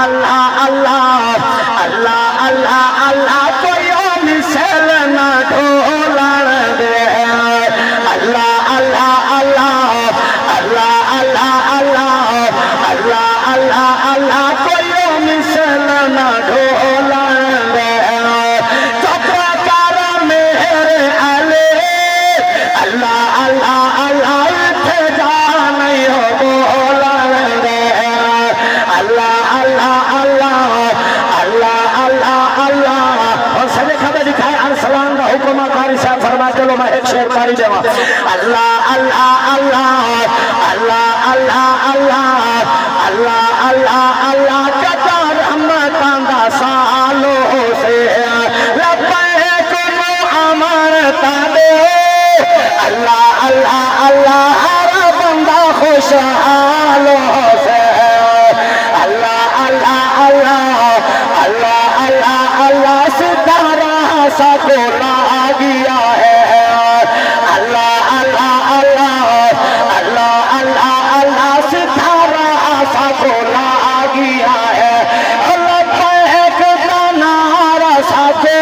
अल्लाह अल्लाह अल्लाह अल्लाह अल्लाह कोई मिसल न ढोलन दे अल्लाह अल्लाह अल्लाह अल्लाह अल्लाह अल्लाह अल्लाह अल्लाह अल्लाह कोई मिसल न ढोलन दे चक्र मेरे अले अल्लाह अल्लाह अल्लाह थे जान बोलन दे अल्लाह अल्लाह अल्लाह अल्लाह अल्लाह अल्लाह और सभी खबर दिखाए अरसलान का हुक्म कारी साहब फरमा चलो मैं एक शेर पारी देवा अल्लाह अल्लाह अल्लाह अल्लाह अल्लाह अल्लाह अल्लाह अल्लाह अल्लाह कता रहमतां दा सालों से लब्बैक अमरता दे अल्लाह अल्लाह अल्लाह हर बंदा खुशहालों से अल्लाह अल्लाह अल्लाह अल्लाह अल्लाह अल्लाह सितारा सा को ला गया है अल्लाह अल्लाह अल्लाह अल्लाह अल्लाह अल्लाह सितारा सा को ला गया है अल्लाह एक नारा सा को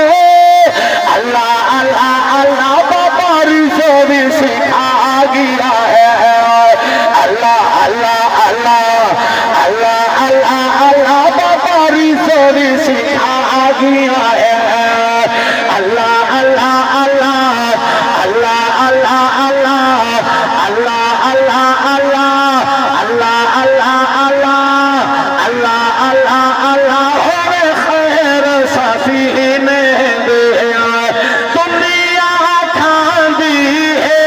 अल्लाह अल्लाह अल्लाह बाबारी से भी सिखा गया है अल्लाह अल्लाह अल्लाह अल्लाह अल्लाह अल्लाह बाबारी से भी सिखा गया है अल्लाह अल्लाह अल्लाह अल्लाह अल्लाह अल्लाह अल्लाह अल्लाह अल्लाह अल्लाह अल्लाह अल्लाह अल्लाह अल्लाह अल्लाह होवे खैर सफीने दिया दुनिया खांदी है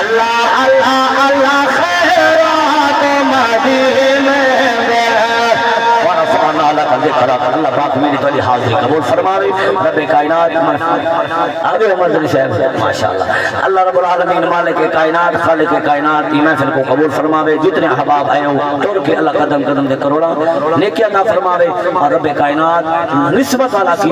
अल्लाह अल्लाह अल्लाह खैरात मदीने अल्लाह पाक मेरी तोली हाजिरी कबूल फरमावे रब्बे कायनात आगे मदनी साहब माशाअल्लाह अल्लाह रब्बुल आलमीन मालिक कायनात खालिक कायनात ई महफिल को कबूल फरमावे जितने अहबाब आए हो तोड़ के अल्लाह कदम कदम दे करोड़ा नेकियां अता फरमावे और रब्बे कायनात निस्बत वाला की